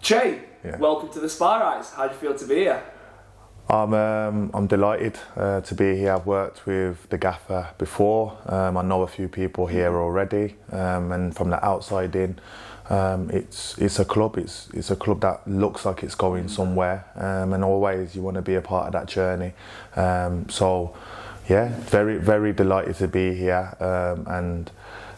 Chey, welcome to the Spireites. How do you feel to be here? I'm delighted to be here. I've worked with the gaffer before. I know a few people here already, and from the outside in, it's a club. It's a club that looks like it's going somewhere, and always you want to be a part of that journey. So, yeah, very delighted to be here, and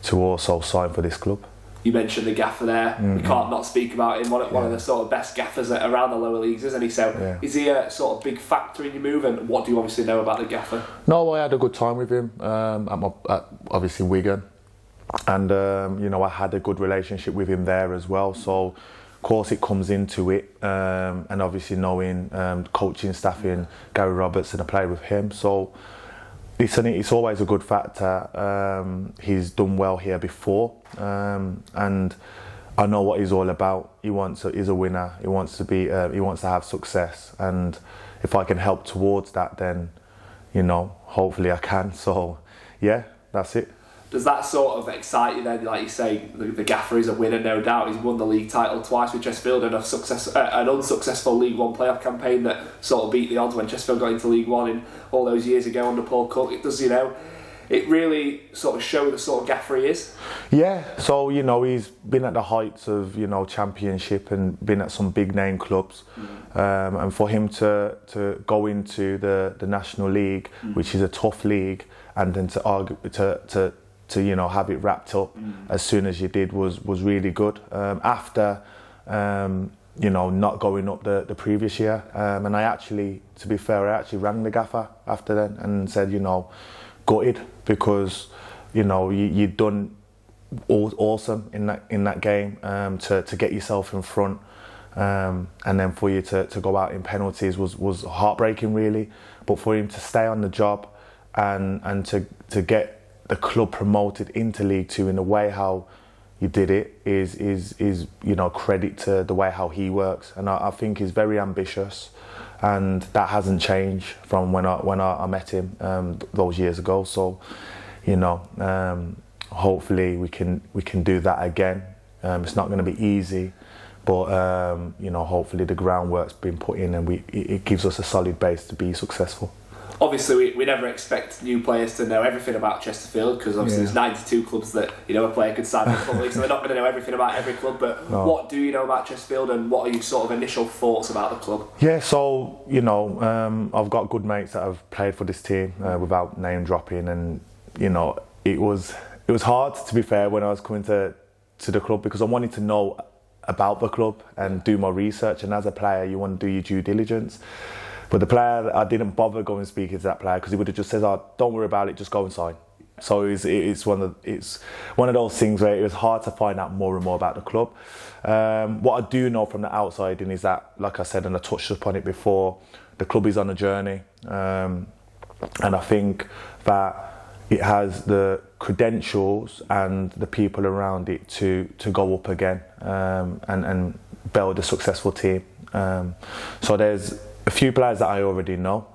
to also sign for this club. You mentioned the gaffer there. We can't not speak about him. One of the sort of best gaffers around the lower leagues, isn't he? So is he a sort of big factor in your move? And what do you obviously know about the gaffer? No, I had a good time with him at obviously Wigan, and I had a good relationship with him there as well. So, of course, it comes into it, and obviously knowing coaching staff in Gary Roberts, and I played with him. So, it's always a good factor. He's done well here before, and I know what he's all about. He's a winner. He wants to have success, and if I can help towards that, then hopefully I can. So yeah, that's it. Does that sort of excite you then? Like you say, the gaffer is a winner, no doubt. He's won the league title twice with Chesterfield, and an unsuccessful League One playoff campaign that sort of beat the odds when Chesterfield got into League One in all those years ago under Paul Cook. It does, it really sort of show the sort of gaffer he is. Yeah, so he's been at the heights of Championship and been at some big name clubs, and for him to go into the National League, which is a tough league, and then to have it wrapped up as soon as you did was really good. After not going up the previous year, and I actually, to be fair, I actually rang the gaffer after then and said, gutted, because you'd done awesome in that game, to get yourself in front, and then for you to go out in penalties was heartbreaking, really. But for him to stay on the job and to get the club promoted into League Two in the way how you did it is credit to the way how he works, and I think he's very ambitious, and that hasn't changed from when I met him those years ago. So hopefully we can do that again. It's not going to be easy, but hopefully the groundwork's been put in, and it gives us a solid base to be successful. Obviously, we never expect new players to know everything about Chesterfield, because obviously there's 92 clubs that a player could sign for the league, so they're not going to know everything about every club. But what do you know about Chesterfield, and what are your sort of initial thoughts about the club? Yeah, so I've got good mates that have played for this team, without name dropping, and it was hard, to be fair, when I was coming to the club, because I wanted to know about the club and do my research, and as a player you want to do your due diligence. But the player, I didn't bother going speaking to that player, because he would have just said, "Oh, don't worry about it, just go and sign." So it's one of those things where it was hard to find out more and more about the club. What I do know from the outside is that, like I said, and I touched upon it before, the club is on a journey, and I think that it has the credentials and the people around it to go up again, and build a successful team. So there's a few players that I already know,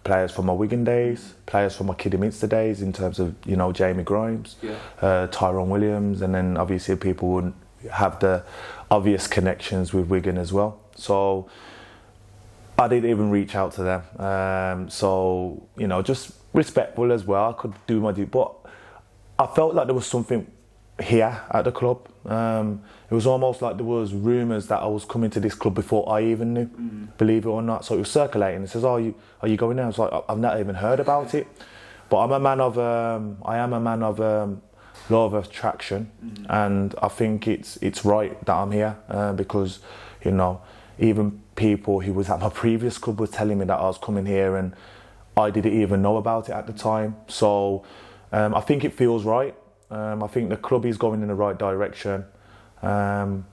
players from my Wigan days, players from my Kidderminster days, in terms of Jamie Grimes, Tyrone Williams, and then obviously people would have the obvious connections with Wigan as well. So I didn't even reach out to them. So just respectful as well. I could do my due, but I felt like there was something here at the club. It was almost like there was rumours that I was coming to this club before I even knew, believe it or not. So it was circulating. It says, "Oh, are you going there?" I was like, "I've not even heard about it." But I am a man of law of attraction, and I think it's right that I'm here, because even people who was at my previous club was telling me that I was coming here, and I didn't even know about it at the time. So I think it feels right. I think the club is going in the right direction, and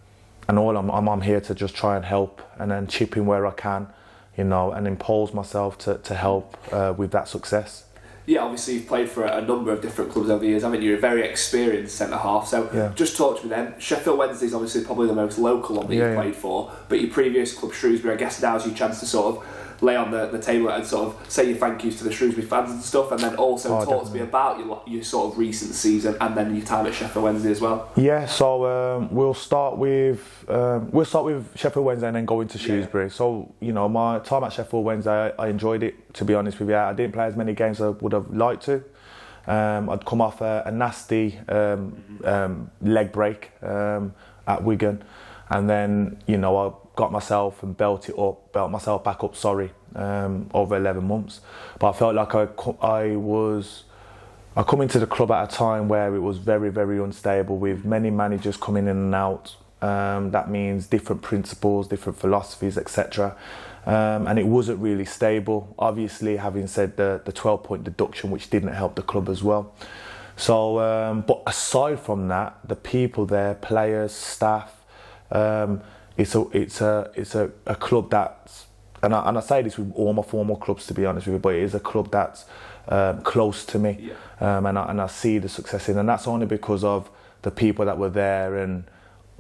I'm here to just try and help, and then chip in where I can, and impose myself to help with that success. Yeah, obviously you've played for a number of different clubs over the years, haven't you? You're a very experienced centre-half, so just talk to me then. Sheffield Wednesday is obviously probably the most local one that you've played for, but your previous club, Shrewsbury, I guess now's your chance to sort of lay on the table and sort of say your thank yous to the Shrewsbury fans and stuff, and then also talk definitely. to me about your sort of recent season and then your time at Sheffield Wednesday as well. Yeah, so we'll start with Sheffield Wednesday and then go into Shrewsbury. So my time at Sheffield Wednesday, I enjoyed it, to be honest with you. I didn't play as many games as I would have liked to. I'd come off a nasty leg break at Wigan, and then I got myself and built myself back up. Over 11 months, but I felt like I come into the club at a time where it was very, very unstable, with many managers coming in and out. That means different principles, different philosophies, etc. And it wasn't really stable. Obviously, having said the 12-point deduction, which didn't help the club as well. So, but aside from that, the people there, players, staff, it's a club that's, and I say this with all my former clubs, to be honest with you, but it is a club that's close to me, and I see the success in, and that's only because of the people that were there and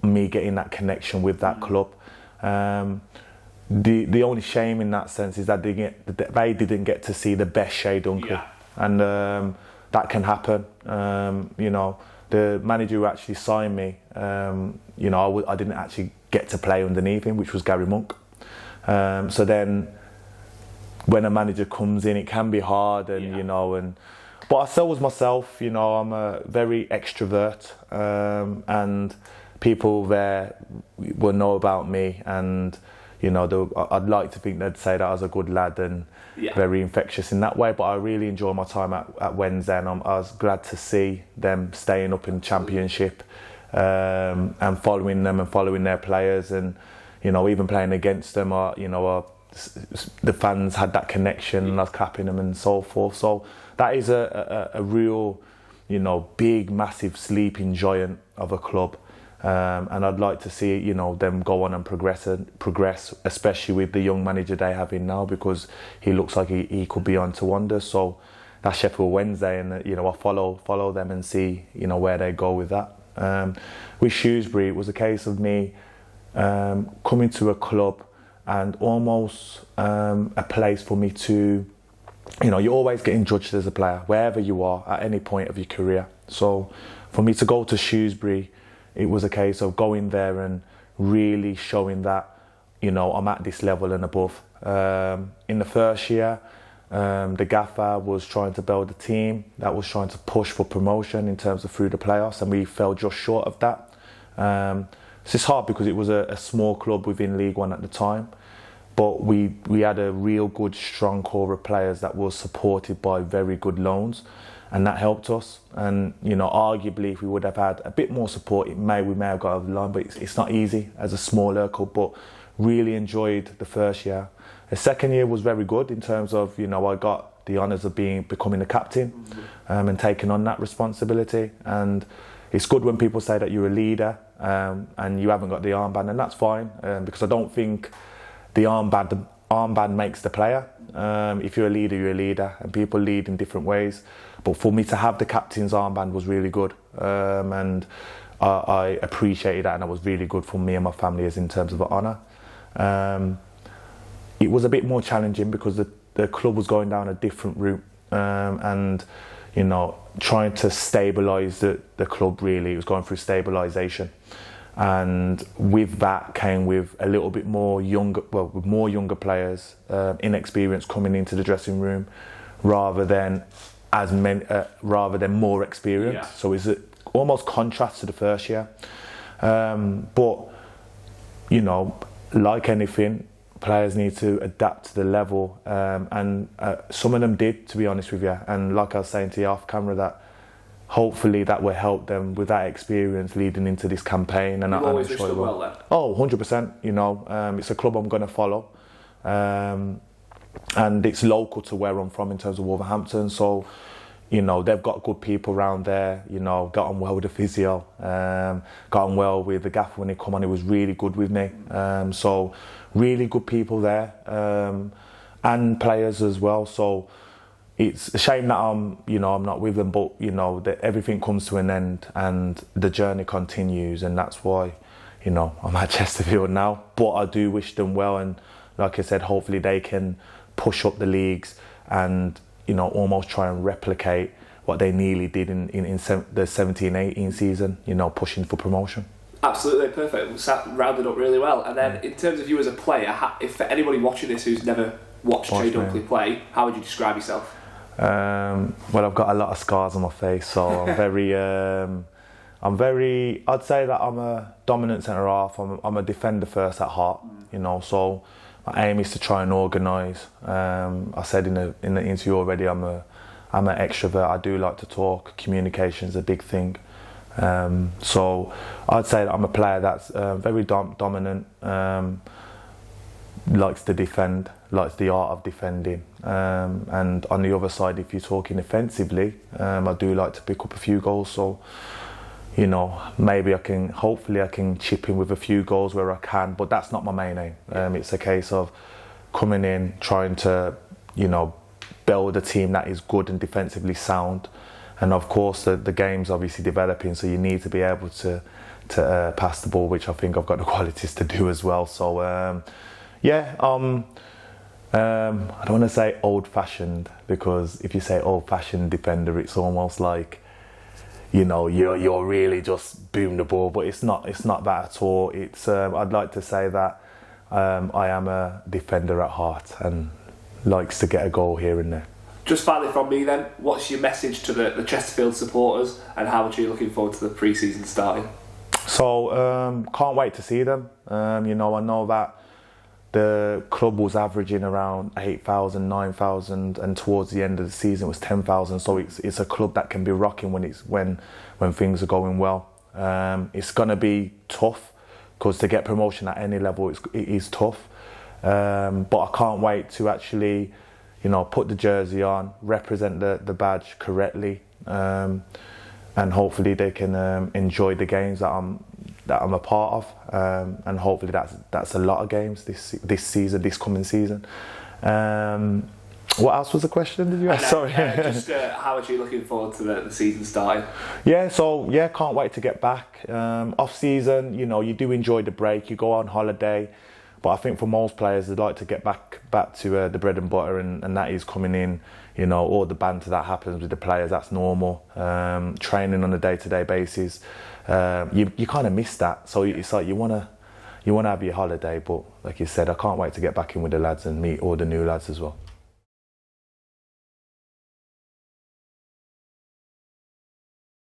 me getting that connection with that club. The only shame in that sense is that they didn't get to see the best Chey Dunkley, and that can happen. The manager who actually signed me, I didn't actually get to play underneath him, which was Gary Monk. So then, when a manager comes in, it can be hard, and but I still was myself. I'm a very extrovert, and people there will know about me, and I'd like to think they'd say that I was a good lad and very infectious in that way. But I really enjoyed my time at Wednesday, and I was glad to see them staying up in the Championship, and following them and following their players, and even playing against them. The fans had that connection, and I was clapping them and so forth. So that is a real, big, massive sleeping giant of a club. And I'd like to see them go on and progress, especially with the young manager they have in now, because he looks like he could be on to wonders. So that's Sheffield Wednesday, and I follow them and see where they go with that. With Shrewsbury, it was a case of me coming to a club and almost a place for me to, you're always getting judged as a player wherever you are at any point of your career. So for me to go to Shrewsbury, it was a case of going there and really showing that, I'm at this level and above. In the first year, the gaffer was trying to build a team that was trying to push for promotion in terms of through the playoffs, and we fell just short of that. It's just hard because it was a small club within League One at the time, but we had a real good, strong core of players that was supported by very good loans. And that helped us. And arguably, if we would have had a bit more support, we may have got over the line. But it's not easy as a smaller club. But really enjoyed the first year. The second year was very good in terms of I got the honours of becoming the captain, and taking on that responsibility. And it's good when people say that you're a leader and you haven't got the armband, and that's fine, because I don't think the armband makes the player. If you're a leader, you're a leader, and people lead in different ways. But for me to have the captain's armband was really good, and I appreciated that, and that was really good for me and my family as in terms of an honour. It was a bit more challenging because the club was going down a different route, and trying to stabilise the club. Really, it was going through stabilisation. And with that came with a little bit more with more younger players, inexperience coming into the dressing room, rather than more experience. So it's almost contrast to the first year. But like anything, players need to adapt to the level, and some of them did, to be honest with you. And like I was saying to you off camera, that hopefully that will help them with that experience leading into this campaign. And you always wish them well then? Oh, 100%. It's a club I'm going to follow. And it's local to where I'm from in terms of Wolverhampton. So, they've got good people around there. Got on well with the physio. Got on well with the gaffer when he come on. He was really good with me. So, really good people there. And players as well. So, it's a shame that I'm not with them, but that everything comes to an end and the journey continues, and that's why, I'm at Chesterfield now. But I do wish them well, and like I said, hopefully they can push up the leagues and, you know, almost try and replicate what they nearly did in the 17-18 season, you know, pushing for promotion. Absolutely perfect. Rounded up really well. And then in terms of you as a player, if for anybody watching this who's never watched Chey Dunkley play, how would you describe yourself? Well, I've got a lot of scars on my face, so I'm very, I'd say that I'm a dominant centre half. I'm a defender first at heart, you know, so my aim is to try and organise. I said in the interview already, I'm an extrovert. I do like to talk. Communication is a big thing. So I'd say that I'm a player that's very dominant, likes to defend, likes the art of defending. And on the other side, if you're talking offensively, I do like to pick up a few goals. So, you know, maybe hopefully I can chip in with a few goals where I can, but that's not my main aim. It's a case of coming in, trying to, you know, build a team that is good and defensively sound. And of course, the game's obviously developing, so you need to be able to pass the ball, which I think I've got the qualities to do as well. So, I don't want to say old-fashioned, because if you say old-fashioned defender, it's almost like, you know, you're really just boom the ball, but it's not that at all. It's I'd like to say that I am a defender at heart and likes to get a goal here and there. Just finally from me then, what's your message to the Chesterfield supporters, and how much are you looking forward to the pre-season starting? So, can't wait to see them. You know, I know that the club was averaging around 8,000, 9,000, and towards the end of the season it was 10,000. So it's a club that can be rocking when things are going well. It's gonna be tough, because to get promotion at any level it is tough. But I can't wait to actually, you know, put the jersey on, represent the badge correctly, and hopefully they can enjoy the games that I'm a part of, and hopefully that's a lot of games this season, this coming season. What else was the question? Did you ask? Sorry. How are you looking forward to the season starting? Can't wait to get back. Off season, you know, you do enjoy the break. You go on holiday. But I think for most players, they'd like to get back to the bread and butter, and that is coming in, you know, all the banter that happens with the players, that's normal. Training on a day-to-day basis, you kind of miss that. So it's like you want to have your holiday, but like you said, I can't wait to get back in with the lads and meet all the new lads as well.